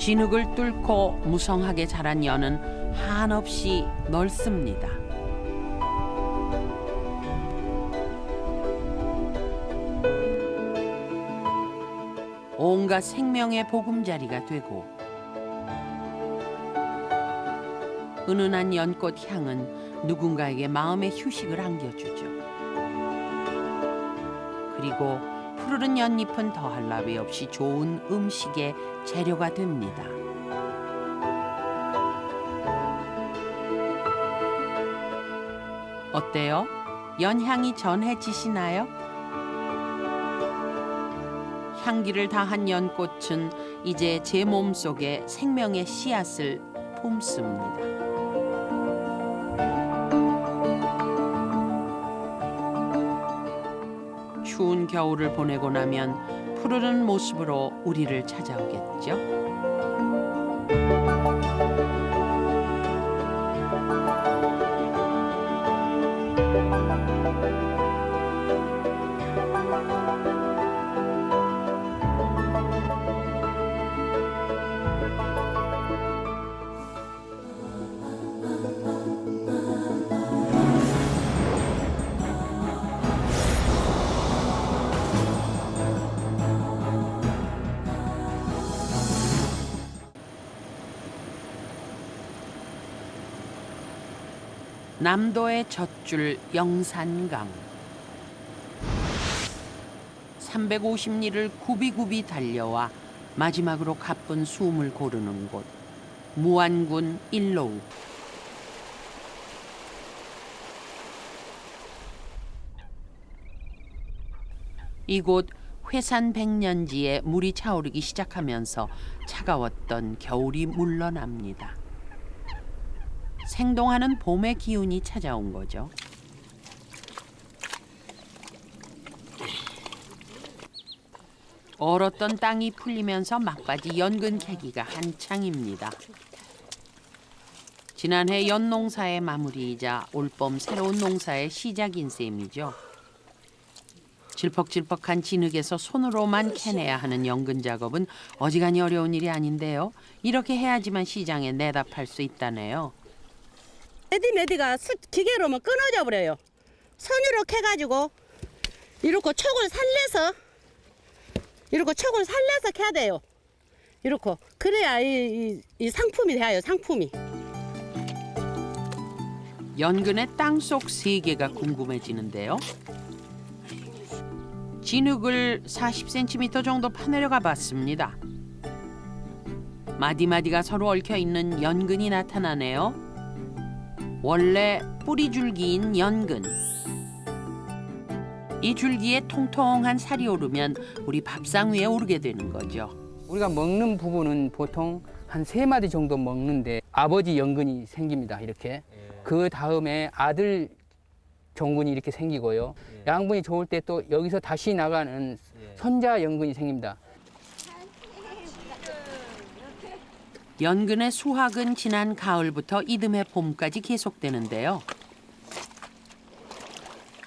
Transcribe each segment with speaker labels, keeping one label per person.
Speaker 1: 진흙을 뚫고 무성하게 자란 연은 한없이 넓습니다. 온갖 생명의 보금자리가 되고 은은한 연꽃 향은 누군가에게 마음의 휴식을 안겨주죠. 그리고 푸르른 연잎은 더할 나위 없이 좋은 음식의 재료가 됩니다. 어때요? 연향이 전해지시나요? 향기를 다한 연꽃은 이제 제 몸속에 생명의 씨앗을 품습니다. 추운 겨울을 보내고 나면 푸르른 모습으로 우리를 찾아오겠죠. 남도의 젖줄 영산강. 350리를 굽이굽이 달려와 마지막으로 가쁜 숨을 고르는 곳, 무안군 일로읍. 이곳 회산 백년지에 물이 차오르기 시작하면서 차가웠던 겨울이 물러납니다. 생동하는 봄의 기운이 찾아온 거죠. 얼었던 땅이 풀리면서 막바지 연근 캐기가 한창입니다. 지난해 연농사의 마무리이자 올봄 새로운 농사의 시작인 셈이죠. 질퍽질퍽한 진흙에서 손으로만 캐내야 하는 연근 작업은 어지간히 어려운 일이 아닌데요. 이렇게 해야지만 시장에 내다 팔 수 있다네요.
Speaker 2: 메디가 기계로만 끊어져 버려요. 손으로 캐가지고 이렇게 촉을 살려서 캐야 돼요. 이렇게 그래야 이 상품이 돼요. 상품이.
Speaker 1: 연근의 땅속 세계가 궁금해지는데요. 진흙을 40cm 정도 파내려가 봤습니다. 마디마디가 서로 얽혀 있는 연근이 나타나네요. 원래 뿌리줄기인 연근. 이 줄기에 통통한 살이 오르면 우리 밥상 위에 오르게 되는 거죠.
Speaker 3: 우리가 먹는 부분은 보통 한 3마디 정도 먹는데 아버지 연근이 생깁니다. 이렇게. 그 다음에 아들 정근이 이렇게 생기고요. 양분이 좋을 때 또 여기서 다시 나가는 손자 연근이 생깁니다.
Speaker 1: 연근의 수확은 지난 가을부터 이듬해 봄까지 계속되는데요.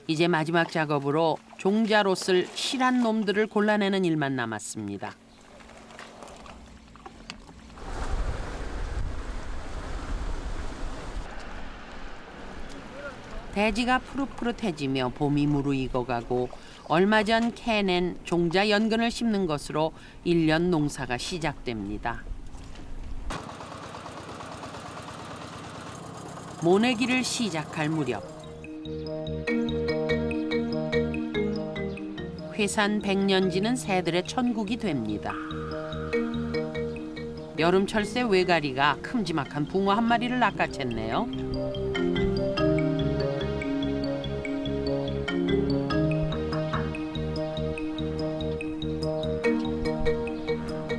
Speaker 1: 이제 마지막 작업으로 종자로 쓸 실한 놈들을 골라내는 일만 남았습니다. 대지가 푸릇푸릇해지며 봄이 무르익어가고 얼마 전 캐낸 종자 연근을 심는 것으로 1년 농사가 시작됩니다. 모내기를 시작할 무렵 회산 백년지는 새들의 천국이 됩니다. 여름철새 외가리가 큼지막한 붕어 한 마리를 낚아챘네요.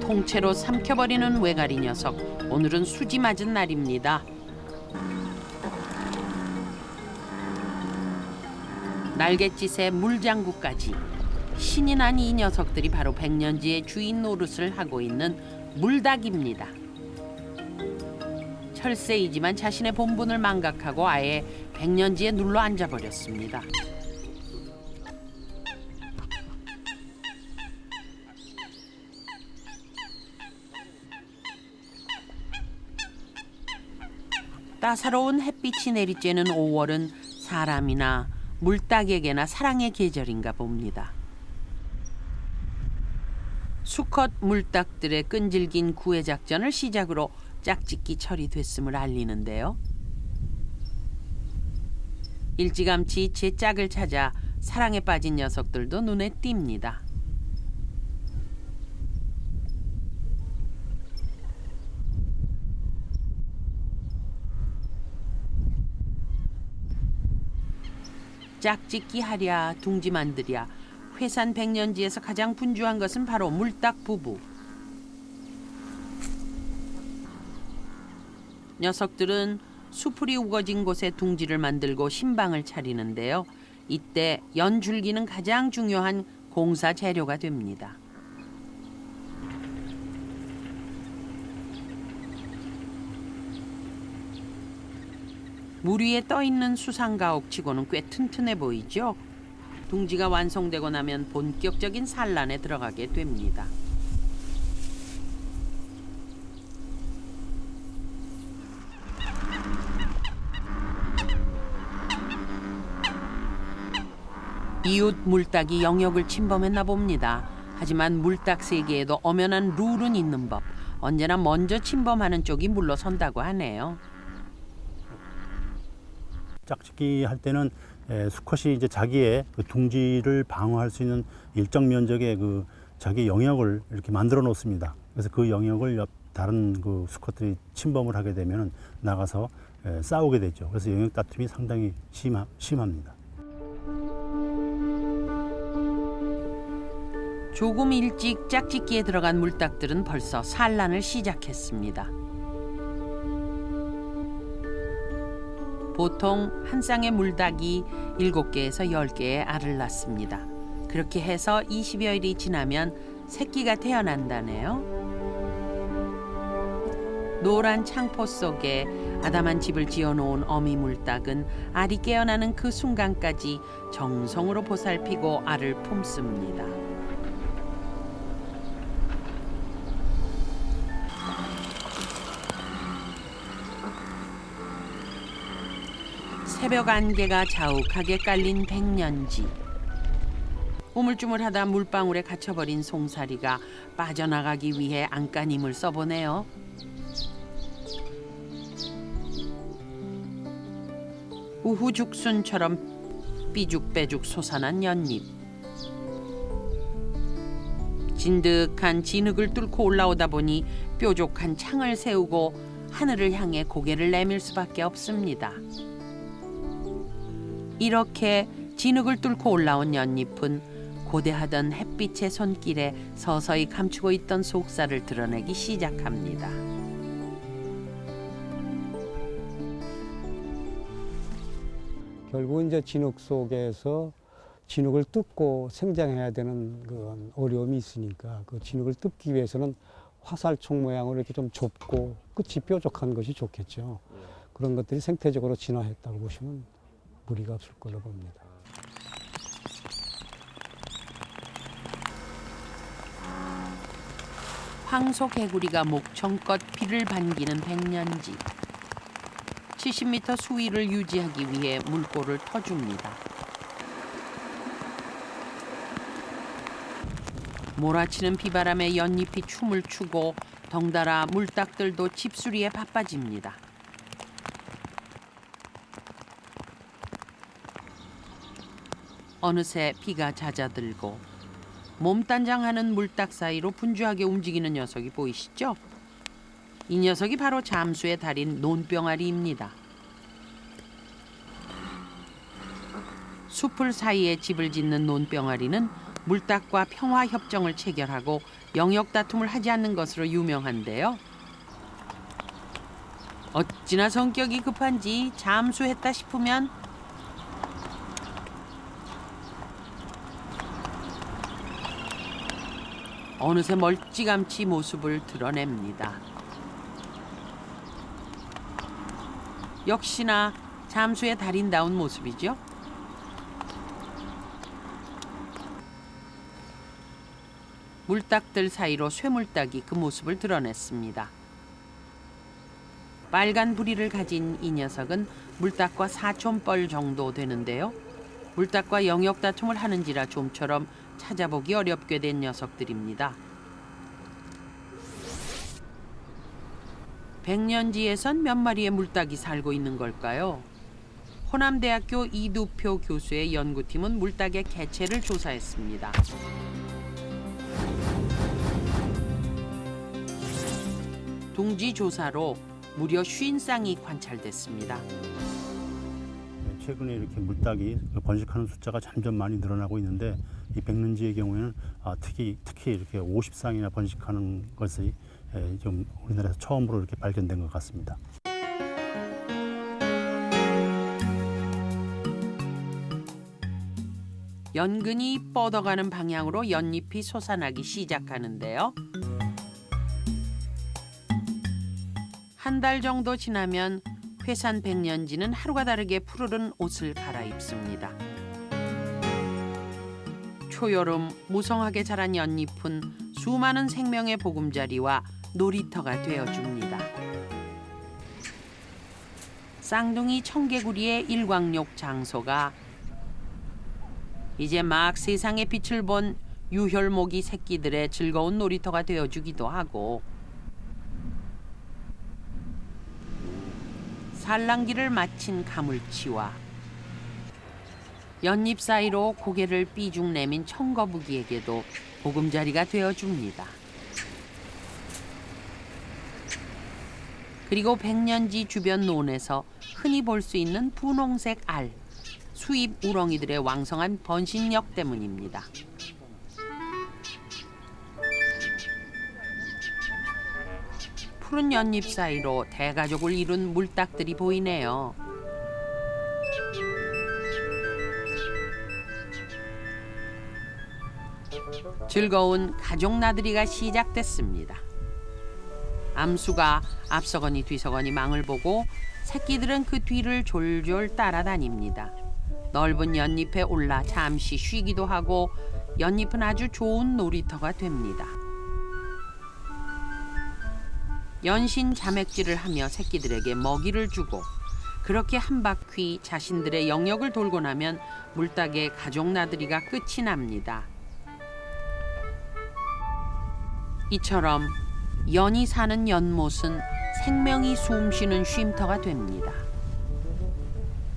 Speaker 1: 통째로 삼켜버리는 외가리 녀석. 오늘은 수지 맞은 날입니다. 날갯짓에 물장구까지. 신이 난 이 녀석들이 바로 백년지의 주인 노릇을 하고 있는 물닭입니다. 철새이지만 자신의 본분을 망각하고 아예 백년지에 눌러 앉아버렸습니다. 따사로운 햇빛이 내리쬐는 5월은 사람이나 물닭에게나 사랑의 계절인가 봅니다. 수컷 물닭들의 끈질긴 구애 작전을 시작으로 짝짓기 처리됐음을 알리는데요. 일찌감치 제 짝을 찾아 사랑에 빠진 녀석들도 눈에 띕니다. 짝짓기 하랴 둥지 만들랴 회산 백년지에서 가장 분주한 것은 바로 물닭 부부. 녀석들은 수풀이 우거진 곳에 둥지를 만들고 신방을 차리는데요. 이때 연줄기는 가장 중요한 공사 재료가 됩니다. 물 위에 떠 있는 수상가옥치고는 꽤 튼튼해 보이죠? 둥지가 완성되고 나면 본격적인 산란에 들어가게 됩니다. 이웃 물닭이 영역을 침범했나 봅니다. 하지만 물닭 세계에도 엄연한 룰은 있는 법. 언제나 먼저 침범하는 쪽이 물러선다고 하네요.
Speaker 4: 짝짓기 할 때는 수컷이 이제 자기의 그 둥지를 방어할 수 있는 일정 면적의 그 자기 영역을 이렇게 만들어 놓습니다. 그래서 그 영역을 다른 그 수컷들이 침범을 하게 되면 나가서 싸우게 되죠. 그래서 영역 다툼이 상당히 심합니다.
Speaker 1: 조금 일찍 짝짓기에 들어간 물닭들은 벌써 산란을 시작했습니다. 보통 한 쌍의 물닭이 7개에서 10개의 알을 낳습니다. 그렇게 해서 20여일이 지나면 새끼가 태어난다네요. 노란 창포 속에 아담한 집을 지어놓은 어미 물닭은 알이 깨어나는 그 순간까지 정성으로 보살피고 알을 품습니다. 새벽 안개가 자욱하게 깔린 백년지. 우물쭈물하다 물방울에 갇혀버린 송사리가 빠져나가기 위해 안간힘을 써보네요. 우후죽순처럼 삐죽빼죽 솟아난 연잎. 진득한 진흙을 뚫고 올라오다 보니 뾰족한 창을 세우고 하늘을 향해 고개를 내밀 수밖에 없습니다. 이렇게 진흙을 뚫고 올라온 연잎은 고대하던 햇빛의 손길에 서서히 감추고 있던 속살을 드러내기 시작합니다.
Speaker 5: 결국은 이제 진흙 속에서 진흙을 뜯고 생장해야 되는 그런 어려움이 있으니까 그 진흙을 뜯기 위해서는 화살촉 모양으로 이렇게 좀 좁고 끝이 뾰족한 것이 좋겠죠. 그런 것들이 생태적으로 진화했다고 보시면 무리가 없을 걸로 봅니다.
Speaker 1: 황소개구리가 목청껏 피를 반기는 백년지. 70m 수위를 유지하기 위해 물꼬를 터줍니다. 몰아치는 비바람에 연잎이 춤을 추고 덩달아 물닭들도 집수리에 바빠집니다. 어느새 비가 잦아들고 몸단장하는 물닭 사이로 분주하게 움직이는 녀석이 보이시죠? 이 녀석이 바로 잠수의 달인 논병아리입니다. 숲을 사이에 집을 짓는 논병아리는 물닭과 평화협정을 체결하고 영역 다툼을 하지 않는 것으로 유명한데요. 어찌나 성격이 급한지 잠수했다 싶으면 어느새 멀찌감치 모습을 드러냅니다. 역시나 잠수의 달인다운 모습이죠. 물닭들 사이로 쇠물닭이 그 모습을 드러냈습니다. 빨간 부리를 가진 이 녀석은 물닭과 사촌뻘 정도 되는데요. 물닭과 영역 다툼을 하는지라 좀처럼 찾아보기 어렵게 된 녀석들입니다. 백년지에선 몇 마리의 물닭이 살고 있는 걸까요? 호남대학교 이두표 교수의 연구팀은 물닭의 개체를 조사했습니다. 둥지 조사로 무려 50쌍이 관찰됐습니다.
Speaker 4: 최근에 이렇게 물닭이 번식하는 숫자가 점점 많이 늘어나고 있는데 이 백년지의 경우에는 특히 이렇게 50쌍이나 번식하는 것이 좀 우리나라에서 처음으로 이렇게 발견된 것 같습니다.
Speaker 1: 연근이 뻗어가는 방향으로 연잎이 솟아나기 시작하는데요. 한 달 정도 지나면 회산 백년지는 하루가 다르게 푸르른 옷을 갈아입습니다. 초여름 무성하게 자란 연잎은 수많은 생명의 보금자리와 놀이터가 되어줍니다. 쌍둥이 청개구리의 일광욕 장소가 이제 막 세상의 빛을 본 유혈모기 새끼들의 즐거운 놀이터가 되어주기도 하고 산란기를 마친 가물치와 연잎 사이로 고개를 삐죽 내민 청거북이에게도 보금자리가 되어줍니다. 그리고 백년지 주변 논에서 흔히 볼 수 있는 분홍색 알, 수입 우렁이들의 왕성한 번식력 때문입니다. 푸른 연잎 사이로 대가족을 이룬 물닭들이 보이네요. 즐거운 가족 나들이가 시작됐습니다. 암수가 앞서거니 뒤서거니 망을 보고 새끼들은 그 뒤를 졸졸 따라다닙니다. 넓은 연잎에 올라 잠시 쉬기도 하고 연잎은 아주 좋은 놀이터가 됩니다. 연신 자맥질을 하며 새끼들에게 먹이를 주고 그렇게 한 바퀴 자신들의 영역을 돌고 나면 물닭의 가족 나들이가 끝이 납니다. 이처럼 연이 사는 연못은 생명이 숨쉬는 쉼터가 됩니다.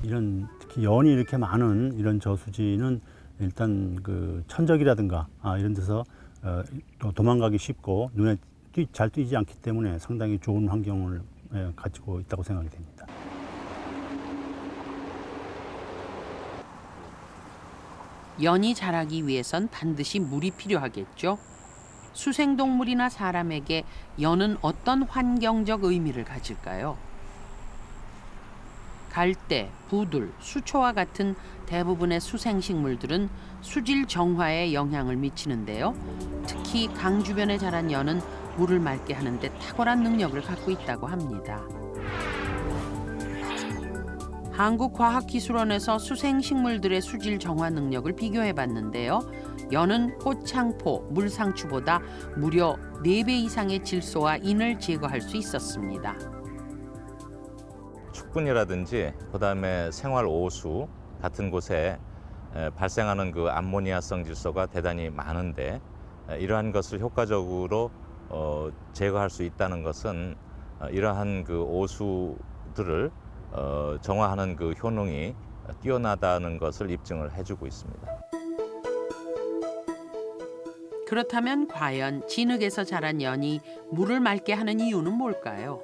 Speaker 4: 이런 특히 연이 이렇게 많은 이런 저수지는 일단 그 천적이라든가 이런 데서 또 도망가기 쉽고 눈에 잘 띄지 않기 때문에 상당히 좋은 환경을 가지고 있다고 생각이 됩니다.
Speaker 1: 연이 자라기 위해선 반드시 물이 필요하겠죠. 수생동물이나 사람에게 연은 어떤 환경적 의미를 가질까요? 갈대, 부들, 수초와 같은 대부분의 수생식물들은 수질 정화에 영향을 미치는데요. 특히 강 주변에 자란 연은 물을 맑게 하는 데 탁월한 능력을 갖고 있다고 합니다. 한국과학기술원에서 수생식물들의 수질 정화 능력을 비교해 봤는데요. 연은 꽃창포, 물상추보다 무려 4배 이상의 질소와 인을 제거할 수 있었습니다.
Speaker 6: 축분이라든지 그다음에 생활 오수 같은 곳에 발생하는 그 암모니아성 질소가 대단히 많은데 이러한 것을 효과적으로 제거할 수 있다는 것은 이러한 그 오수들을 정화하는 그 효능이 뛰어나다는 것을 입증을 해주고 있습니다.
Speaker 1: 그렇다면 과연 진흙에서 자란 연이 물을 맑게 하는 이유는 뭘까요?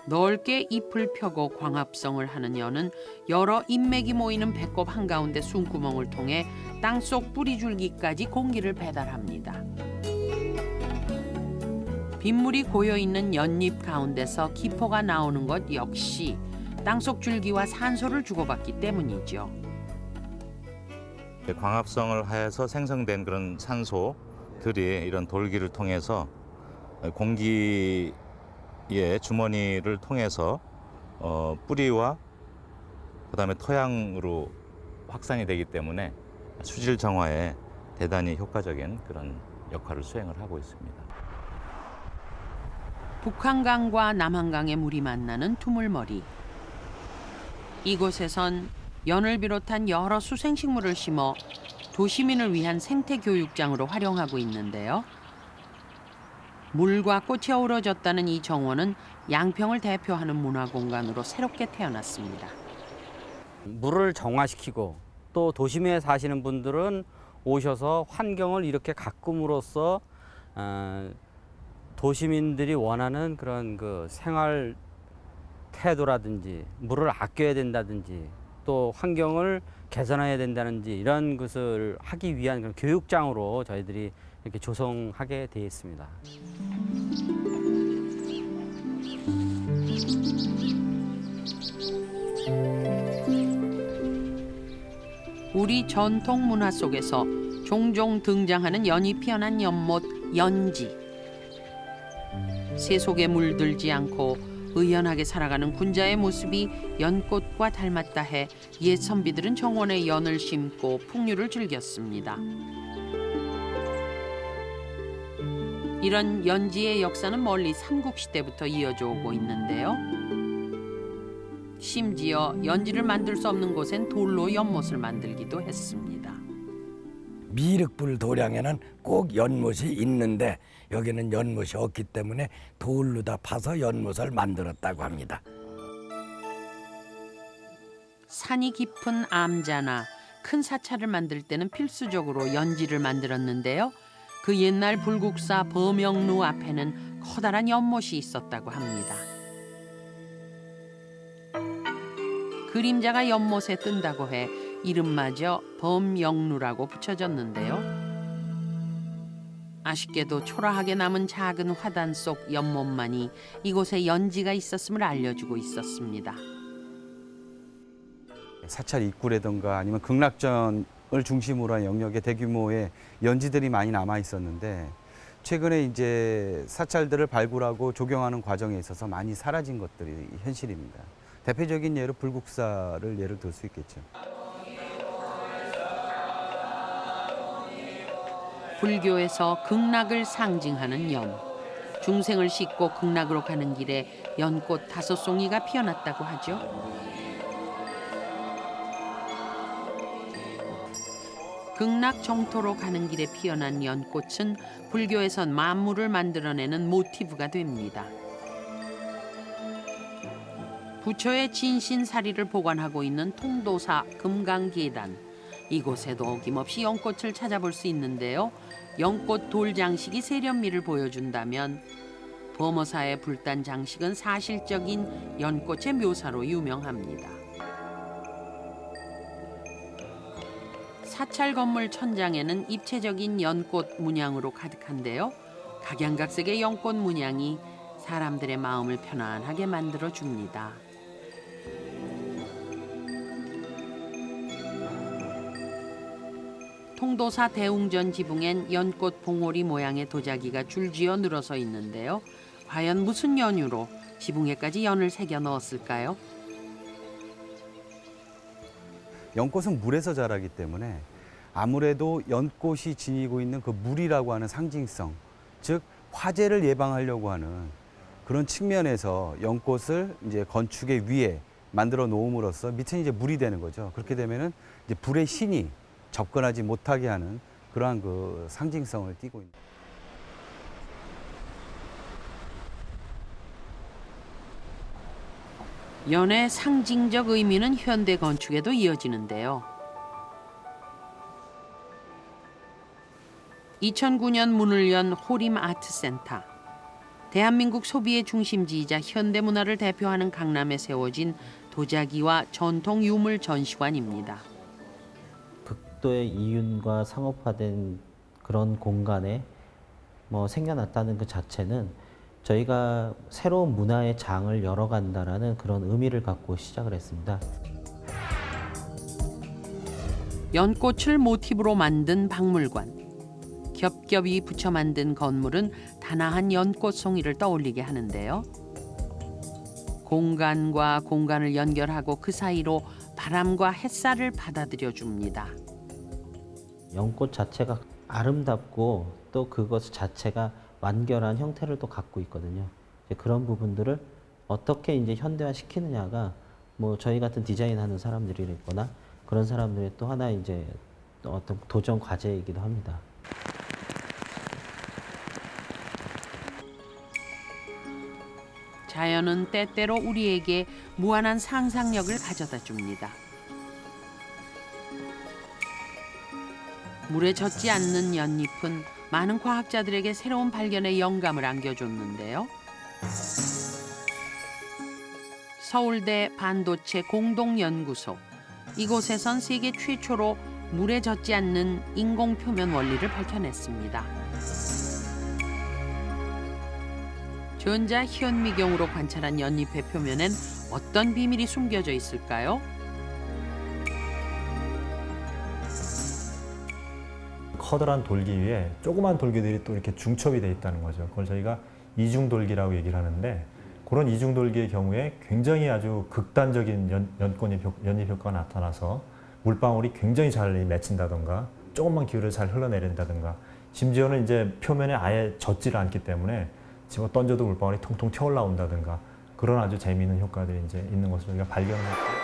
Speaker 1: 넓게 잎을 펴고 광합성을 하는 연은 여러 잎맥이 모이는 배꼽 한가운데 숨구멍을 통해 땅속 뿌리줄기까지 공기를 배달합니다. 빗물이 고여있는 연잎 가운데서 기포가 나오는 것 역시 땅속 줄기와 산소를 주고받기 때문이죠.
Speaker 6: 광합성을 하여서 생성된 그런 산소들이 이런 돌기를 통해서 공기의 주머니를 통해서 뿌리와 그다음에 토양으로 확산이 되기 때문에 수질 정화에 대단히 효과적인 그런 역할을 수행을 하고 있습니다.
Speaker 1: 북한강과 남한강의 물이 만나는 투물머리. 이곳에선 연을 비롯한 여러 수생식물을 심어 도시민을 위한 생태교육장으로 활용하고 있는데요. 물과 꽃이 어우러졌다는 이 정원은 양평을 대표하는 문화공간으로 새롭게 태어났습니다.
Speaker 7: 물을 정화시키고 또 도심에 사시는 분들은 오셔서 환경을 이렇게 가꿈으로써 도시민들이 원하는 그런 그 생활 태도라든지 물을 아껴야 된다든지 또 환경을 개선해야 된다든지 이런 것을 하기 위한 그런 교육장으로 저희들이 이렇게 조성하게 되어 있습니다.
Speaker 1: 우리 전통 문화 속에서 종종 등장하는 연이 피어난 연못 연지. 새 속에 물들지 않고 의연하게 살아가는 군자의 모습이 연꽃과 닮았다 해 옛 선비들은 정원에 연을 심고 풍류를 즐겼습니다. 이런 연지의 역사는 멀리 삼국시대부터 이어져 오고 있는데요. 심지어 연지를 만들 수 없는 곳엔 돌로 연못을 만들기도 했습니다.
Speaker 8: 미륵불 도량에는 꼭 연못이 있는데 여기는 연못이 없기 때문에 돌로 다 파서 연못을 만들었다고 합니다.
Speaker 1: 산이 깊은 암자나 큰 사찰을 만들 때는 필수적으로 연지를 만들었는데요. 그 옛날 불국사 범영루 앞에는 커다란 연못이 있었다고 합니다. 그림자가 연못에 뜬다고 해 이름마저 범영루라고 붙여졌는데요. 아쉽게도 초라하게 남은 작은 화단 속 연못만이 이곳에 연지가 있었음을 알려주고 있었습니다.
Speaker 9: 사찰 입구라든가 아니면 극락전을 중심으로 한 영역에 대규모의 연지들이 많이 남아 있었는데 최근에 이제 사찰들을 발굴하고 조경하는 과정에 있어서 많이 사라진 것들이 현실입니다. 대표적인 예로 불국사를 예를 들 수 있겠죠.
Speaker 1: 불교에서 극락을 상징하는 연. 중생을 싣고 극락으로 가는 길에 연꽃 5송이가 피어났다고 하죠. 극락 정토로 가는 길에 피어난 연꽃은 불교에선 만물을 만들어내는 모티브가 됩니다. 부처의 진신사리를 보관하고 있는 통도사 금강계단. 이곳에도 어김없이 연꽃을 찾아볼 수 있는데요. 연꽃 돌 장식이 세련미를 보여준다면 범어사의 불단 장식은 사실적인 연꽃의 묘사로 유명합니다. 사찰 건물 천장에는 입체적인 연꽃 문양으로 가득한데요. 각양각색의 연꽃 문양이 사람들의 마음을 편안하게 만들어줍니다. 통도사 대웅전 지붕엔 연꽃 봉오리 모양의 도자기가 줄지어 늘어서 있는데요. 과연 무슨 연유로 지붕에까지 연을 새겨 넣었을까요?
Speaker 9: 연꽃은 물에서 자라기 때문에 아무래도 연꽃이 지니고 있는 그 물이라고 하는 상징성, 즉 화재를 예방하려고 하는 그런 측면에서 연꽃을 이제 건축의 위에 만들어 놓음으로써 밑은 이제 물이 되는 거죠. 그렇게 되면은 이제 불의 신이 접근하지 못하게 하는 그러한 그 상징성을 띠고 있는.
Speaker 1: 연의 상징적 의미는 현대 건축에도 이어지는데요. 2009년 문을 연 호림 아트센터. 대한민국 소비의 중심지이자 현대문화를 대표하는 강남에 세워진 도자기와 전통 유물 전시관입니다.
Speaker 10: 극도의 이윤과 상업화된 그런 공간에 생겨났다는 그 자체는 저희가 새로운 문화의 장을 열어간다라는 그런 의미를 갖고 시작을 했습니다.
Speaker 1: 연꽃을 모티브로 만든 박물관. 겹겹이 붙여 만든 건물은 다나한 연꽃송이를 떠올리게 하는데요. 공간과 공간을 연결하고 그 사이로 바람과 햇살을 받아들여 줍니다.
Speaker 10: 연꽃 자체가 아름답고 또 그것 자체가 완결한 형태를 또 갖고 있거든요. 이제 그런 부분들을 어떻게 이제 현대화 시키느냐가 뭐 저희 같은 디자인하는 사람들이 있거나 그런 사람들의 또 하나 이제 어떤 도전 과제이기도 합니다.
Speaker 1: 자연은 때때로 우리에게 무한한 상상력을 가져다 줍니다. 물에 젖지 않는 연잎은 많은 과학자들에게 새로운 발견의 영감을 안겨줬는데요. 서울대 반도체 공동연구소. 이곳에선 세계 최초로 물에 젖지 않는 인공 표면 원리를 밝혀냈습니다. 전자 현미경으로 관찰한 연잎의 표면엔 어떤 비밀이 숨겨져 있을까요?
Speaker 11: 커다란 돌기 위에 조그만 돌기들이 또 이렇게 중첩이 돼 있다는 거죠. 그걸 저희가 이중돌기라고 얘기를 하는데 그런 이중돌기의 경우에 굉장히 아주 극단적인 연잎 효과가 나타나서 물방울이 굉장히 잘 맺힌다던가 조금만 기울여 잘 흘러내린다던가 심지어는 이제 표면에 아예 젖지를 않기 때문에 집어 던져도 물방울이 통통 튀어올라온다든가 그런 아주 재미있는 효과들이 이제 있는 것을 우리가 발견했고.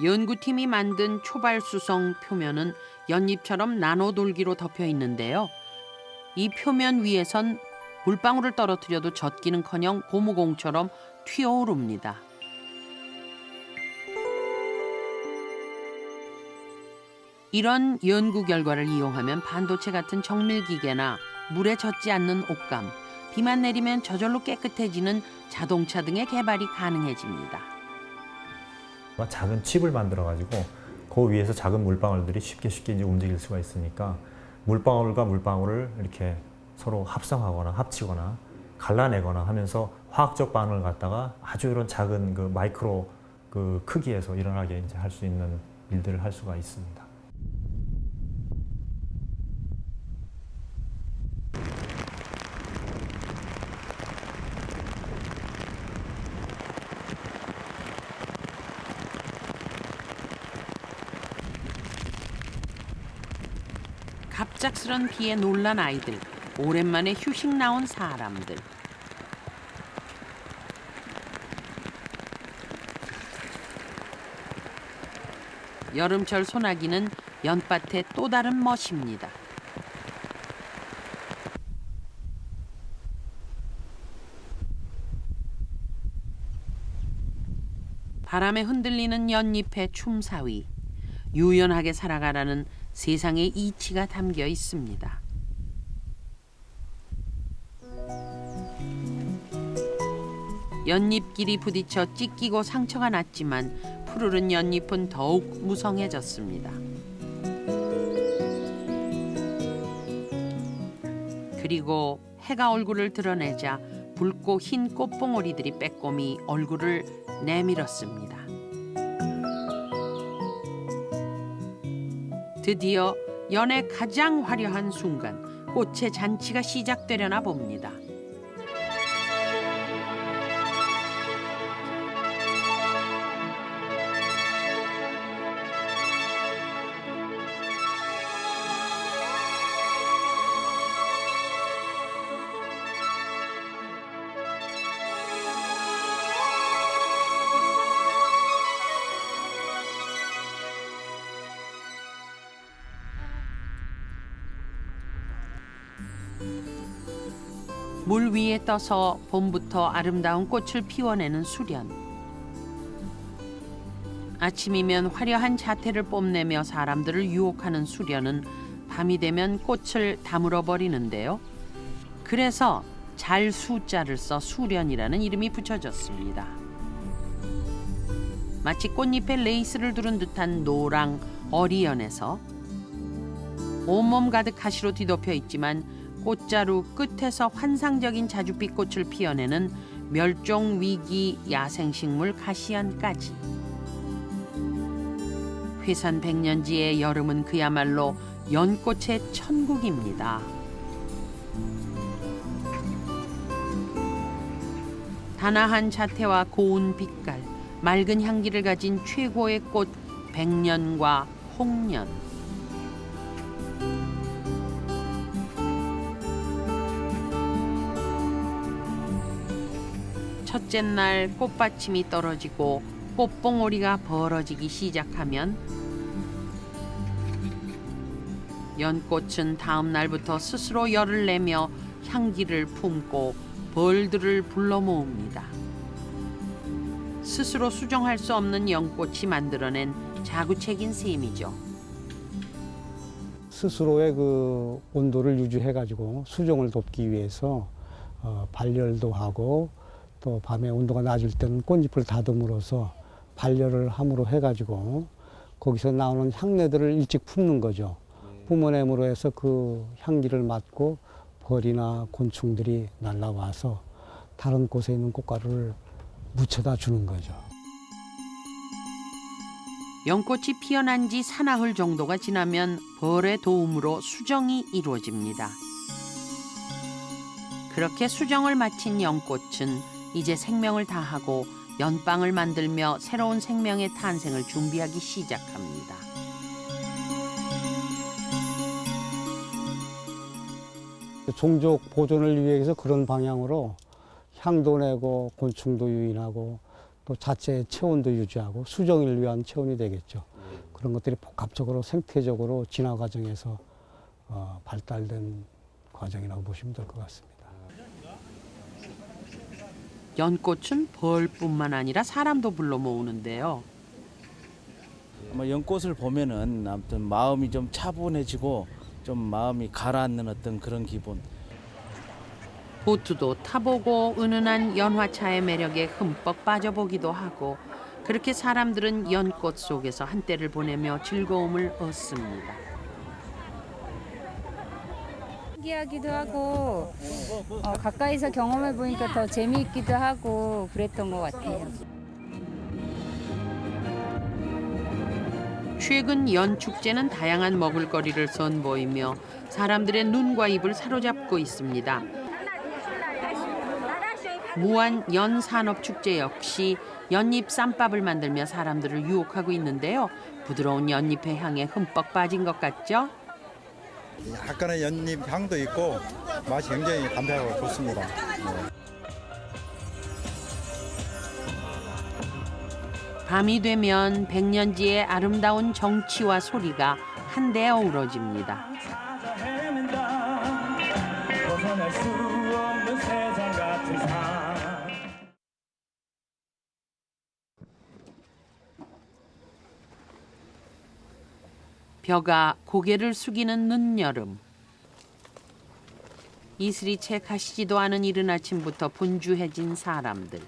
Speaker 1: 연구팀이 만든 초발수성 표면은 연잎처럼 나노돌기로 덮여 있는데요. 이 표면 위에선 물방울을 떨어뜨려도 젖기는커녕 고무공처럼 튀어오릅니다. 이런 연구 결과를 이용하면 반도체 같은 정밀기계나 물에 젖지 않는 옷감, 비만 내리면 저절로 깨끗해지는 자동차 등의 개발이 가능해집니다.
Speaker 11: 작은 칩을 만들어가지고 그 위에서 작은 물방울들이 쉽게 이제 움직일 수가 있으니까 물방울과 물방울을 이렇게 서로 합성하거나 합치거나 갈라내거나 하면서 화학적 반응을 갖다가 아주 이런 작은 그 마이크로 그 크기에서 일어나게 이제 할 수 있는 일들을 할 수가 있습니다.
Speaker 1: 갑작스런 비에 놀란 아이들, 오랜만에 휴식 나온 사람들. 여름철 소나기는 연밭의 또 다른 멋입니다. 바람에 흔들리는 연잎의 춤사위. 유연하게 살아가라는 세상의 이치가 담겨 있습니다. 연잎끼리 부딪혀 찢기고 상처가 났지만 푸르른 연잎은 더욱 무성해졌습니다. 그리고 해가 얼굴을 드러내자 붉고 흰 꽃봉오리들이 빼꼼히 얼굴을 내밀었습니다. 드디어 연의 가장 화려한 순간, 꽃의 잔치가 시작되려나 봅니다. 물 위에 떠서 봄부터 아름다운 꽃을 피워내는 수련. 아침이면 화려한 자태를 뽐내며 사람들을 유혹하는 수련은 밤이 되면 꽃을 다물어 버리는데요. 그래서 잘 수자를 써 수련이라는 이름이 붙여졌습니다. 마치 꽃잎에 레이스를 두른 듯한 노랑 어리연에서 온몸 가득 가시로 뒤덮여 있지만 꽃자루 끝에서 환상적인 자줏빛 꽃을 피워내는 멸종위기 야생식물 가시연까지. 회산 백년지의 여름은 그야말로 연꽃의 천국입니다. 단아한 자태와 고운 빛깔, 맑은 향기를 가진 최고의 꽃 백년과 홍년. 첫째 날 꽃받침이 떨어지고 꽃봉오리가 벌어지기 시작하면 연꽃은 다음 날부터 스스로 열을 내며 향기를 품고 벌들을 불러 모읍니다. 스스로 수정할 수 없는 연꽃이 만들어낸 자구책인 셈이죠.
Speaker 5: 스스로의 그 온도를 유지해가지고 수정을 돕기 위해서 발열도 하고 또 밤에 온도가 낮을 때는 꽃잎을 다듬으로써 발열을 함으로 해가지고 거기서 나오는 향내들을 일찍 품는 거죠. 뿜어냄으로 해서 그 향기를 맡고 벌이나 곤충들이 날아와서 다른 곳에 있는 꽃가루를 묻혀다 주는 거죠.
Speaker 1: 연꽃이 피어난 지 사나흘 정도가 지나면 벌의 도움으로 수정이 이루어집니다. 그렇게 수정을 마친 연꽃은 이제 생명을 다하고 연빵을 만들며 새로운 생명의 탄생을 준비하기 시작합니다.
Speaker 5: 종족 보존을 위해서 그런 방향으로 향도 내고 곤충도 유인하고 또 자체의 체온도 유지하고 수정을 위한 체온이 되겠죠. 그런 것들이 복합적으로 생태적으로 진화 과정에서 발달된 과정이라고 보시면 될 것 같습니다.
Speaker 1: 연꽃은 벌뿐만 아니라 사람도 불러 모으는데요.
Speaker 12: 아마 연꽃을 보면은 아무튼 마음이 좀 차분해지고 좀 마음이 가라앉는 어떤 그런 기분.
Speaker 1: 보트도 타보고 은은한 연화차의 매력에 흠뻑 빠져보기도 하고 그렇게 사람들은 연꽃 속에서 한때를 보내며 즐거움을 얻습니다.
Speaker 13: 신기하기도 하고 가까이서 경험해 보니까 더 재미있기도 하고 그랬던 것 같아요.
Speaker 1: 최근 연축제는 다양한 먹을거리를 선보이며 사람들의 눈과 입을 사로잡고 있습니다. 무안 연산업축제 역시 연잎 쌈밥을 만들며 사람들을 유혹하고 있는데요. 부드러운 연잎의 향에 흠뻑 빠진 것 같죠?
Speaker 14: 약간의 연잎 향도 있고 맛이 굉장히 담백하고 좋습니다.
Speaker 1: 밤이 되면 백년지의 아름다운 정취와 소리가 한데 어우러집니다. 벼가 고개를 숙이는 늦여름. 이슬이 채 가시지도 않은 이른 아침부터 분주해진 사람들.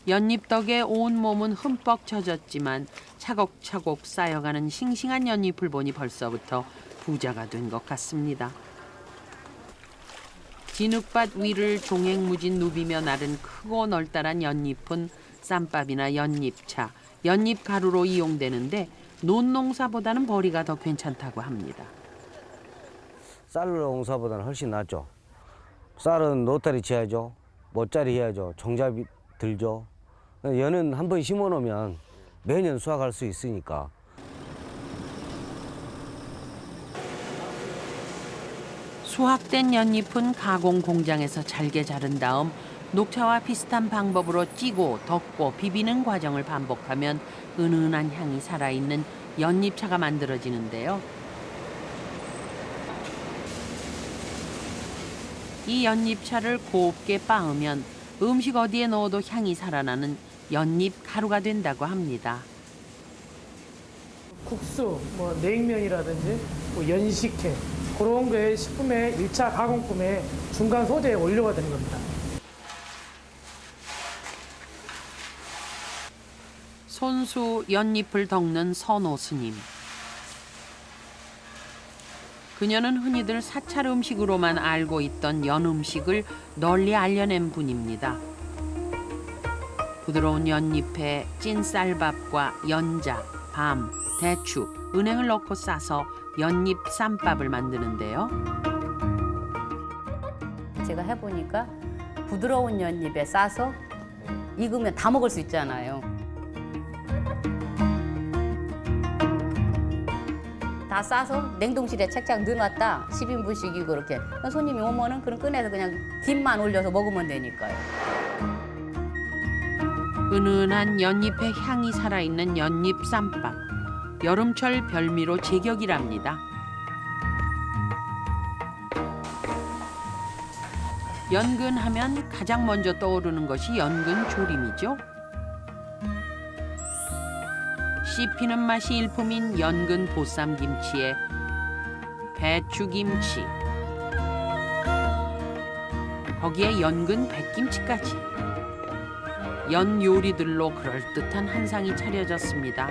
Speaker 1: 연잎 덕에 온 몸은 흠뻑 젖었지만 차곡차곡 쌓여가는 싱싱한 연잎을 보니 벌써부터 부자가 된 것 같습니다. 진흙밭 위를 종횡무진 누비며 나른 크고 널따란 연잎은 쌈밥이나 연잎차, 연잎가루로 이용되는데 논농사보다는 벌이가 더 괜찮다고 합니다.
Speaker 15: 쌀 농사보다는 훨씬 낫죠. 쌀은 노타리 지어야죠. 모짜리 해야죠. 종잡이 들죠. 연은 한 번 심어놓으면 매년 수확할 수 있으니까.
Speaker 1: 수확된 연잎은 가공 공장에서 잘게 자른 다음 녹차와 비슷한 방법으로 찌고 덮고 비비는 과정을 반복하면 은은한 향이 살아있는 연잎차가 만들어지는데요. 이 연잎차를 곱게 빻으면 음식 어디에 넣어도 향이 살아나는 연잎 가루가 된다고 합니다.
Speaker 16: 국수, 냉면이라든지 연식회 그런 거에 식품의 1차 가공품의 중간 소재의 원료가 되는 겁니다.
Speaker 1: 손수 연잎을 덮는 선호 스님. 그녀는 흔히들 사찰 음식으로만 알고 있던 연 음식을 널리 알려낸 분입니다. 부드러운 연잎에 찐 쌀밥과 연자, 밤, 대추, 은행을 넣고 싸서 연잎 쌈밥을 만드는데요.
Speaker 2: 제가 해보니까 부드러운 연잎에 싸서 익으면 다 먹을 수 있잖아요.
Speaker 17: 다 싸서 냉동실에 책장 넣어놨다 10인분씩이고 그렇게 손님이 오면은 그럼 꺼내서 그냥 김만 올려서 먹으면 되니까요.
Speaker 1: 은은한 연잎의 향이 살아있는 연잎 쌈밥. 여름철 별미로 제격이랍니다. 연근하면 가장 먼저 떠오르는 것이 연근 조림이죠. 씹히는 맛이 일품인 연근 보쌈김치에 배추김치, 거기에 연근 백김치까지. 연 요리들로 그럴듯한 한상이 차려졌습니다.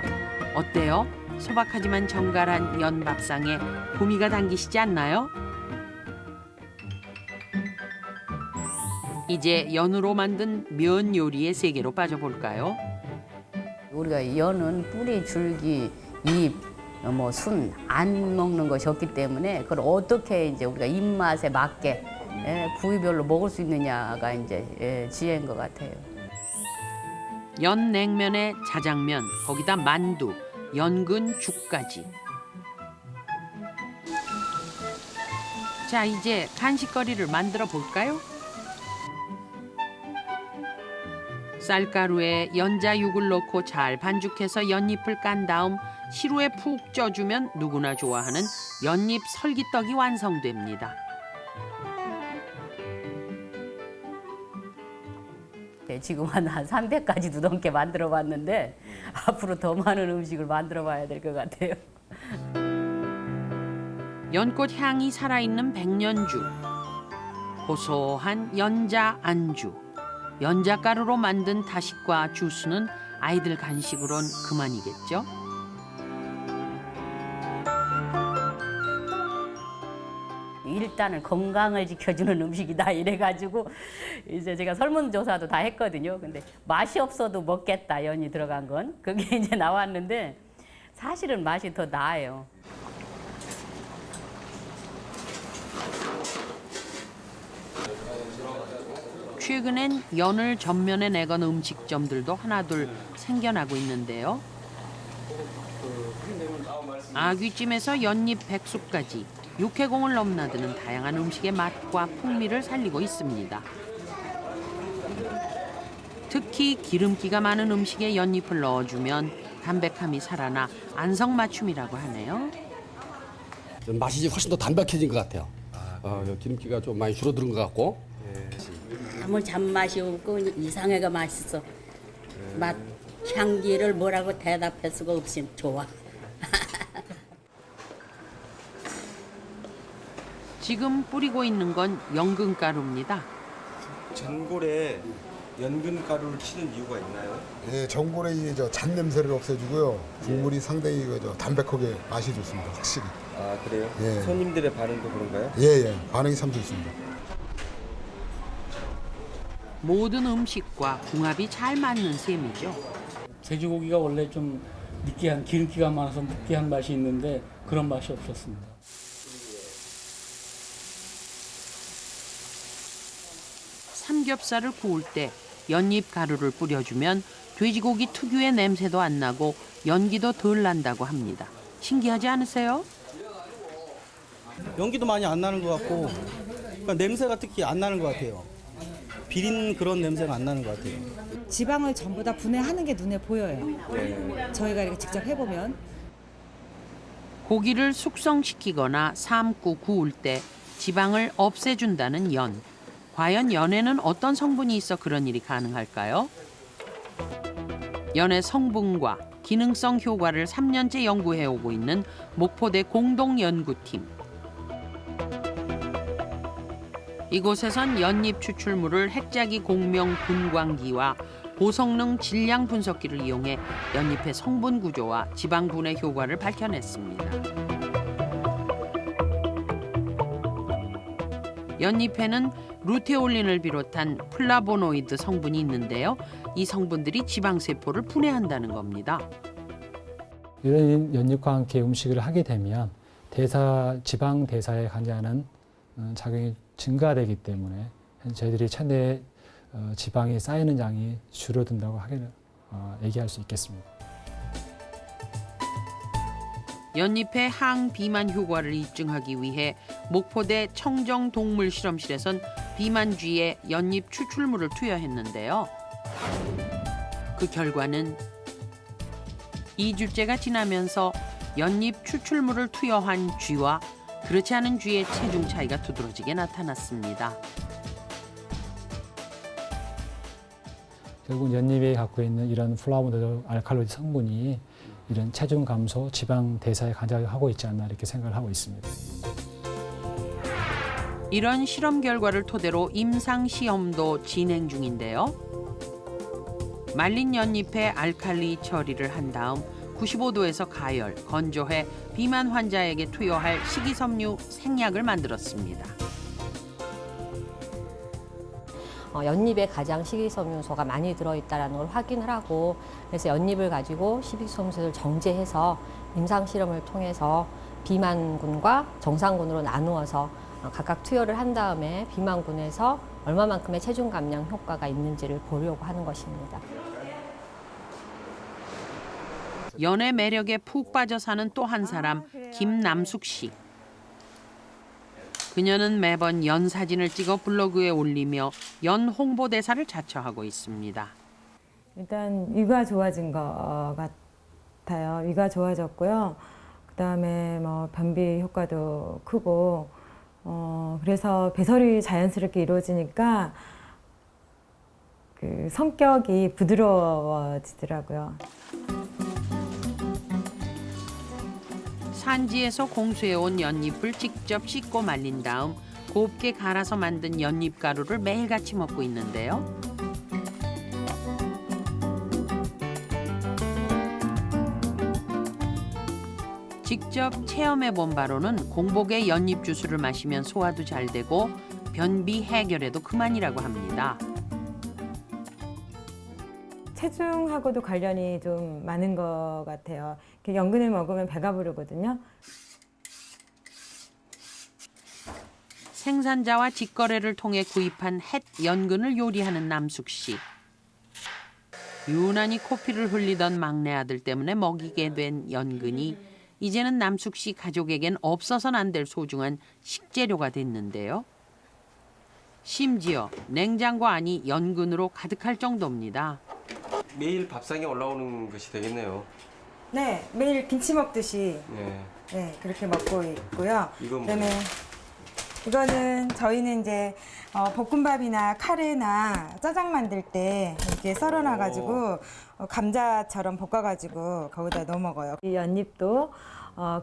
Speaker 1: 어때요? 소박하지만 정갈한 연 밥상에 구미가 당기시지 않나요? 이제 연으로 만든 면 요리의 세계로 빠져볼까요?
Speaker 17: 우리가 연은 뿌리, 줄기, 잎, 순 안 먹는 것이 없기 때문에 그걸 어떻게 이제 우리가 입맛에 맞게 부위별로 먹을 수 있느냐가 이제 지혜인 것 같아요.
Speaker 1: 연 냉면에 자장면, 거기다 만두, 연근 죽까지. 자, 이제 간식거리를 만들어 볼까요? 쌀가루에 연자육을 넣고 잘 반죽해서 연잎을 깐 다음 시루에 푹 쪄주면 누구나 좋아하는 연잎 설기떡이 완성됩니다.
Speaker 17: 네, 지금 한 300가지도 넘게 만들어 봤는데 앞으로 더 많은 음식을 만들어 봐야 될 것 같아요.
Speaker 1: 연꽃 향이 살아있는 백년주, 고소한 연자 안주, 연자가루로 만든 다식과 주스는 아이들 간식으론 그만이겠죠?
Speaker 17: 일단은 건강을 지켜주는 음식이다 이래가지고 이제 제가 설문조사도 다 했거든요. 근데 맛이 없어도 먹겠다, 연이 들어간 건. 그게 이제 나왔는데 사실은 맛이 더 나아요.
Speaker 1: 최근엔 연을 전면에 내건 음식점들도 하나둘 생겨나고 있는데요. 아귀찜에서 연잎 백숙까지 육해공을 넘나드는 다양한 음식의 맛과 풍미를 살리고 있습니다. 특히 기름기가 많은 음식에 연잎을 넣어주면 담백함이 살아나 안성맞춤이라고 하네요.
Speaker 18: 맛이 훨씬 더 담백해진 것 같아요. 기름기가 좀 많이 줄어드는 것 같고.
Speaker 2: 아무 잔맛이 없고 이상하게 맛있어. 맛, 향기를 뭐라고 대답할 수가 없이 좋아.
Speaker 1: 지금 뿌리고 있는 건 연근가루입니다.
Speaker 19: 전골에 연근가루를 치는 이유가 있나요?
Speaker 20: 예, 전골의 잔냄새를 없애주고요. 국물이 상당히 담백하게 맛이 좋습니다. 확실히.
Speaker 19: 아 그래요?
Speaker 20: 예.
Speaker 19: 손님들의 반응도 그런가요?
Speaker 20: 예, 반응이 참 좋습니다.
Speaker 1: 모든 음식과 궁합이 잘 맞는 셈이죠.
Speaker 16: 돼지고기가 원래 좀 느끼한 기름기가 많아서 느끼한 맛이 있는데 그런 맛이 없었습니다.
Speaker 1: 삼겹살을 구울 때 연잎 가루를 뿌려주면 돼지고기 특유의 냄새도 안 나고 연기도 덜 난다고 합니다. 신기하지 않으세요?
Speaker 21: 연기도 많이 안 나는 것 같고 그러니까 냄새가 특히 안 나는 것 같아요. 비린 그런 냄새가 안 나는 것 같아요.
Speaker 22: 지방을 전부 다 분해하는 게 눈에 보여요. 저희가 이렇게 직접 해보면.
Speaker 1: 고기를 숙성시키거나 삶고 구울 때 지방을 없애준다는 연. 과연 연에는 어떤 성분이 있어 그런 일이 가능할까요? 연의 성분과 기능성 효과를 3년째 연구해오고 있는 목포대 공동연구팀. 이곳에선 연잎 추출물을 핵자기 공명 분광기와 고성능 질량 분석기를 이용해 연잎의 성분 구조와 지방 분해 효과를 밝혀냈습니다. 연잎에는 루테올린을 비롯한 플라보노이드 성분이 있는데요. 이 성분들이 지방세포를 분해한다는 겁니다.
Speaker 23: 이런 연잎과 함께 음식을 하게 되면 지방 대사에 관여하는 작용이 증가되기 때문에 저희들이 체내에 지방이 쌓이는 양이 줄어든다고 얘기할 수 있겠습니다.
Speaker 1: 연잎의 항비만 효과를 입증하기 위해 목포대 청정동물실험실에선 비만쥐에 연잎 추출물을 투여했는데요. 그 결과는 2주째가 지나면서 연잎 추출물을 투여한 쥐와 그렇지 않은 쥐의 체중 차이가 두드러지게 나타났습니다.
Speaker 23: 결국 연잎에 갖고 있는 이런 플라보노이드 알칼로이드 성분이 이런 체중 감소, 지방 대사에 관여하고 있지 않나 이렇게 생각을 하고 있습니다.
Speaker 1: 이런 실험 결과를 토대로 임상 시험도 진행 중인데요. 말린 연잎에 알칼리 처리를 한 다음 95도에서 가열, 건조해 비만 환자에게 투여할 식이섬유 생약을 만들었습니다.
Speaker 3: 연잎에 가장 식이섬유소가 많이 들어있다는 걸 확인을 하고 그래서 연잎을 가지고 식이섬유소를 정제해서 임상 실험을 통해서 비만군과 정상군으로 나누어서 각각 투여를 한 다음에 비만군에서 얼마만큼의 체중 감량 효과가 있는지를 보려고 하는 것입니다.
Speaker 1: 연의 매력에 푹 빠져 사는 또 한 사람, 김남숙 씨. 그녀는 매번 연 사진을 찍어 블로그에 올리며 연 홍보대사를 자처하고 있습니다.
Speaker 4: 일단 위가 좋아진 것 같아요. 위가 좋아졌고요. 그다음에 뭐 변비 효과도 크고 그래서 배설이 자연스럽게 이루어지니까 그 성격이 부드러워지더라고요.
Speaker 1: 산지에서 공수해온 연잎을 직접 씻고 말린 다음 곱게 갈아서 만든 연잎 가루를 매일같이 먹고 있는데요. 직접 체험해본 바로는 공복에 연잎 주스를 마시면 소화도 잘 되고 변비 해결에도 그만이라고 합니다.
Speaker 4: 체중하고도 관련이 좀 많은 것 같아요. 연근을 먹으면 배가 부르거든요.
Speaker 1: 생산자와 직거래를 통해 구입한 햇 연근을 요리하는 남숙 씨. 유난히 코피를 흘리던 막내 아들 때문에 먹이게 된 연근이 이제는 남숙 씨 가족에겐 없어서는 안 될 소중한 식재료가 됐는데요. 심지어 냉장고 안이 연근으로 가득할 정도입니다.
Speaker 19: 매일 밥상에 올라오는 것이 되겠네요.
Speaker 4: 네, 매일 김치 먹듯이
Speaker 19: 네.
Speaker 4: 그렇게 먹고 있고요.
Speaker 19: 이건
Speaker 4: 그다음에 이거는 저희는 이제 볶음밥이나 카레나 짜장 만들 때 이렇게 썰어놔가지고 감자처럼 볶아가지고 거기다 넣어 먹어요. 이 연잎도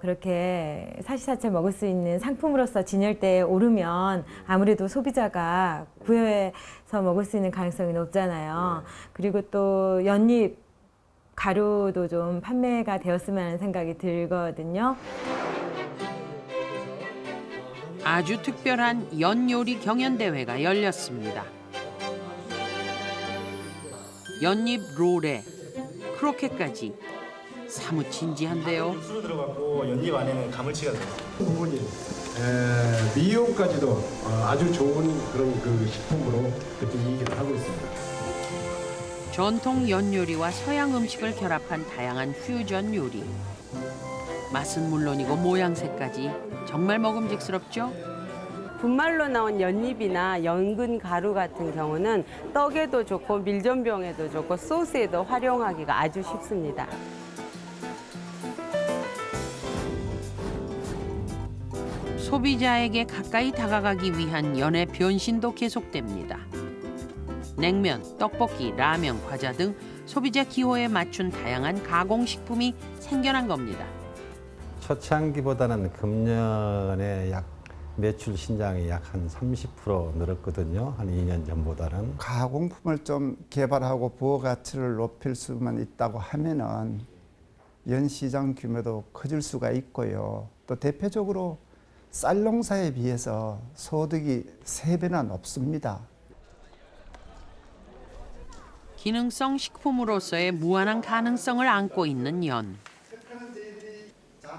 Speaker 4: 그렇게 사시사철 먹을 수 있는 상품으로서 진열대에 오르면 아무래도 소비자가 구해서 먹을 수 있는 가능성이 높잖아요. 그리고 또 연잎 가루도 좀 판매가 되었으면 하는 생각이 들거든요.
Speaker 1: 아주 특별한 연요리 경연대회가 열렸습니다. 연잎 롤에 크로켓까지 사뭇 진지한데요.
Speaker 6: 육수로 들어갔고 연잎 안에는 가물치가 들어갔어요. 부분이 미용까지도 아주 좋은 그런 그 식품으로 그렇게 얘기를 하고 있습니다.
Speaker 1: 전통 연요리와 서양 음식을 결합한 다양한 퓨전 요리. 맛은 물론이고 모양새까지 정말 먹음직스럽죠?
Speaker 24: 분말로 나온 연잎이나 연근 가루 같은 경우는 떡에도 좋고 밀전병에도 좋고 소스에도 활용하기가 아주 쉽습니다.
Speaker 1: 소비자에게 가까이 다가가기 위한 연의 변신도 계속됩니다. 냉면, 떡볶이, 라면, 과자 등 소비자 기호에 맞춘 다양한 가공식품이 생겨난 겁니다.
Speaker 25: 초창기보다는 금년에 약 매출 신장이 약 한 30% 늘었거든요. 한 2년 전보다는.
Speaker 26: 가공품을 좀 개발하고 부가치를 높일 수만 있다고 하면은 연 시장 규모도 커질 수가 있고요. 또 대표적으로 쌀 농사에 비해서 소득이 3배나 높습니다.
Speaker 1: 기능성 식품으로서의 무한한 가능성을 안고 있는 연.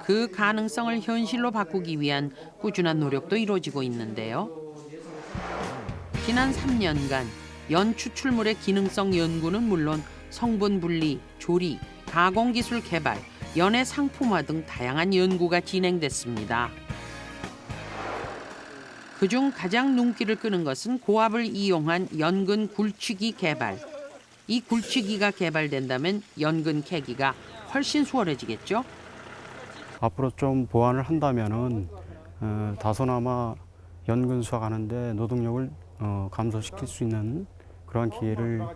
Speaker 1: 그 가능성을 현실로 바꾸기 위한 꾸준한 노력도 이루어지고 있는데요. 지난 3년간 연 추출물의 기능성 연구는 물론 성분 분리, 조리, 가공 기술 개발, 연애 상품화 등 다양한 연구가 진행됐습니다. 그중 가장 눈길을 끄는 것은 고압을 이용한 연근 굴치기 개발. 이 굴치기가 개발된다면 연근 캐기가 훨씬 수월해지겠죠?
Speaker 5: 앞으로 좀 보완을 한다면은 다소나마 연근 수확하는데 노동력을 감소시킬 수 있는 그러한 기회를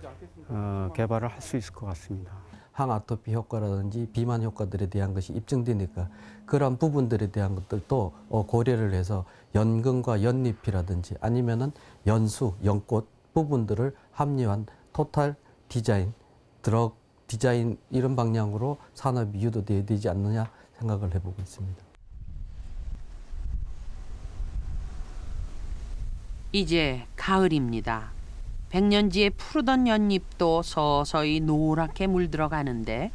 Speaker 5: 개발을 할 수 있을 것 같습니다.
Speaker 7: 항아토피 효과라든지 비만 효과들에 대한 것이 입증되니까 그런 부분들에 대한 것들도 고려를 해서 연근과 연잎이라든지 아니면은 연수, 연꽃 부분들을 합리화한 토탈 디자인, 드럭 디자인 이런 방향으로 산업이 유도돼야 되지 않느냐 생각을 해보고 있습니다.
Speaker 1: 이제 가을입니다. 백년지에 푸르던 연잎도 서서히 노랗게 물들어가는데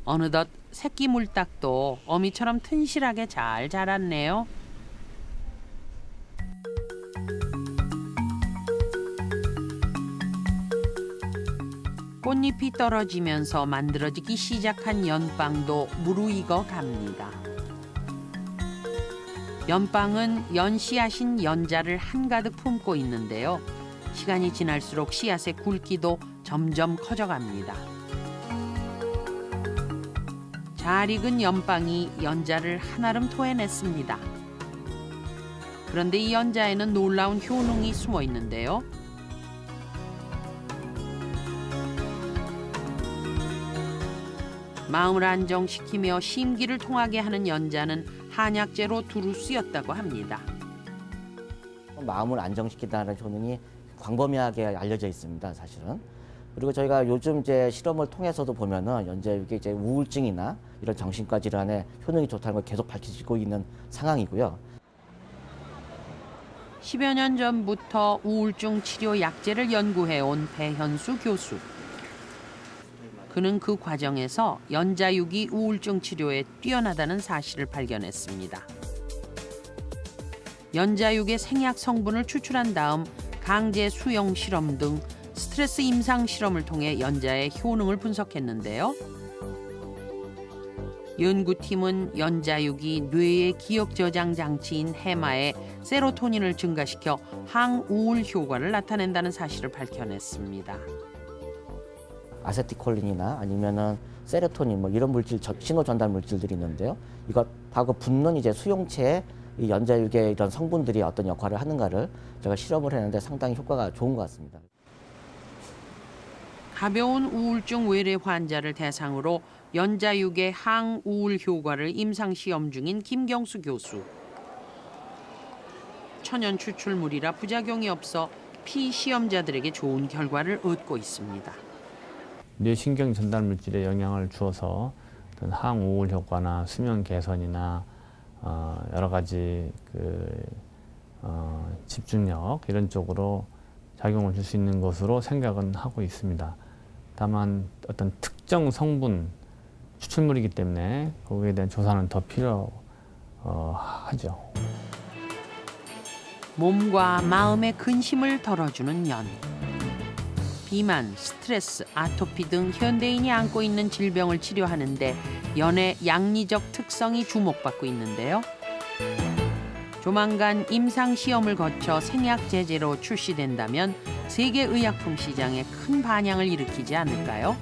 Speaker 1: 어느덧 새끼 물딱도 어미처럼 튼실하게 잘 자랐네요. 꽃잎이 떨어지면서 만들어지기 시작한 연빵도 무르익어 갑니다. 연빵은 연씨앗인 연자를 한가득 품고 있는데요. 시간이 지날수록 씨앗의 굵기도 점점 커져갑니다. 잘 익은 연빵이 연자를 한아름 토해냈습니다. 그런데 이 연자에는 놀라운 효능이 숨어 있는데요. 마음을 안정시키며 심기를 통하게 하는 연자는 한약재로 두루 쓰였다고 합니다.
Speaker 8: 마음을 안정시킨다는 효능이 광범위하게 알려져 있습니다, 사실은. 그리고 저희가 요즘 이제 실험을 통해서도 보면은 연자육이 이제 우울증이나 이런 정신과 질환에 효능이 좋다는 걸 계속 밝혀지고 있는 상황이고요.
Speaker 1: 10여 년 전부터 우울증 치료 약재를 연구해온 배현수 교수. 그는 그 과정에서 연자육이 우울증 치료에 뛰어나다는 사실을 발견했습니다. 연자육의 생약 성분을 추출한 다음 강제 수용 실험 등 스트레스 임상 실험을 통해 연자의 효능을 분석했는데요. 연구팀은 연자육이 뇌의 기억 저장 장치인 해마의 세로토닌을 증가시켜 항우울 효과를 나타낸다는 사실을 밝혀냈습니다.
Speaker 8: 아세틸콜린이나 아니면은 세로토닌 뭐 이런 물질 신호 전달 물질들이 있는데요. 이것하고 붙는 이제 수용체에 이 연자육의 이런 성분들이 어떤 역할을 하는가를 제가 실험을 했는데 상당히 효과가 좋은 것 같습니다.
Speaker 1: 가벼운 우울증 외래 환자를 대상으로 연자육의 항우울 효과를 임상 시험 중인 김경수 교수. 천연 추출물이라 부작용이 없어 피시험자들에게 좋은 결과를 얻고 있습니다.
Speaker 9: 뇌신경 전달 물질에 영향을 주어서 어떤 항우울 효과나 수면 개선이나 여러 가지 집중력 이런 쪽으로 작용을 줄 수 있는 것으로 생각은 하고 있습니다. 다만 어떤 특정 성분 추출물이기 때문에 거기에 대한 조사는 더 필요하죠.
Speaker 1: 몸과 마음의 근심을 덜어주는 연. 비만, 스트레스, 아토피 등 현대인이 안고 있는 질병을 치료하는데 연의 양리적 특성이 주목받고 있는데요. 조만간 임상 시험을 거쳐 생약 제제로 출시된다면 세계 의약품 시장에 큰 반향을 일으키지 않을까요?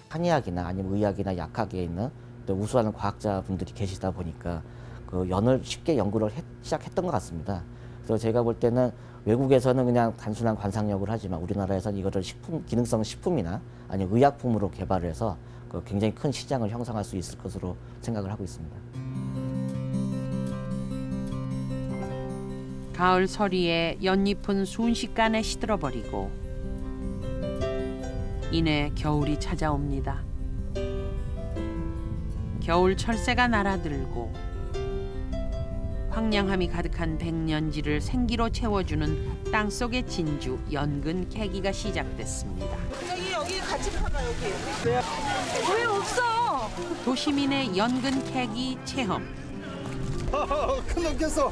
Speaker 8: 한의학이나 아니면 의학이나 약학에 있는 또 우수한 과학자분들이 계시다 보니까 그 연을 쉽게 연구를 시작했던 것 같습니다. 그래서 제가 볼 때는 외국에서는 그냥 단순한 관상력을 하지만 우리나라에서는 이거를 기능성 식품이나 아니면 의약품으로 개발을 해서 굉장히 큰 시장을 형성할 수 있을 것으로 생각을 하고 있습니다.
Speaker 1: 가을 서리에 연잎은 순식간에 시들어버리고 이내 겨울이 찾아옵니다. 겨울 철새가 날아들고 황량함이 가득한 백년지를 생기로 채워주는 땅속의 진주 연근 캐기가 시작됐습니다.
Speaker 10: 여기 같이 파가 여기. 왜 없어?
Speaker 1: 도시민의 연근 캐기 체험.
Speaker 14: 큰 놈 꼈어.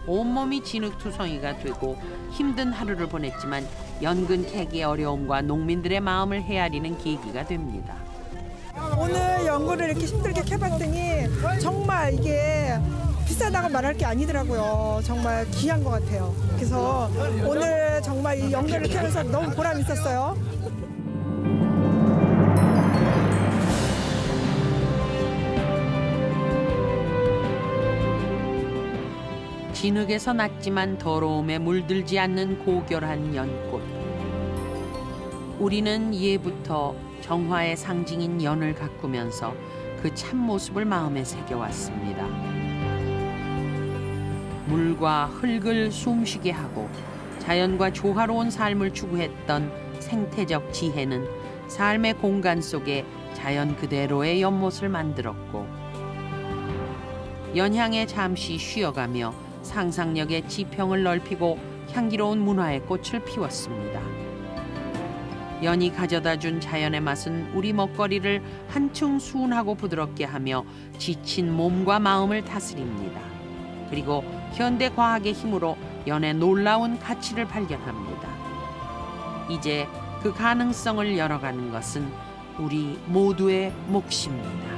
Speaker 1: 온몸이 진흙투성이가 되고 힘든 하루를 보냈지만 연근 캐기의 어려움과 농민들의 마음을 헤아리는 계기가 됩니다.
Speaker 10: 오늘 연근을 이렇게 힘들게 캐봤더니 정말 이게 비싸다고 말할 게 아니더라고요. 정말 귀한 것 같아요. 그래서 오늘 정말 이 연근을 캐면서 너무 보람 있었어요.
Speaker 1: 진흙에서 났지만 더러움에 물들지 않는 고결한 연꽃. 우리는 예부터 정화의 상징인 연을 가꾸면서 그 참모습을 마음에 새겨왔습니다. 물과 흙을 숨쉬게 하고 자연과 조화로운 삶을 추구했던 생태적 지혜는 삶의 공간 속에 자연 그대로의 연못을 만들었고 연향에 잠시 쉬어가며 상상력의 지평을 넓히고 향기로운 문화의 꽃을 피웠습니다. 연이 가져다준 자연의 맛은 우리 먹거리를 한층 순하고 부드럽게 하며 지친 몸과 마음을 다스립니다. 그리고 현대 과학의 힘으로 연의 놀라운 가치를 발견합니다. 이제 그 가능성을 열어가는 것은 우리 모두의 몫입니다.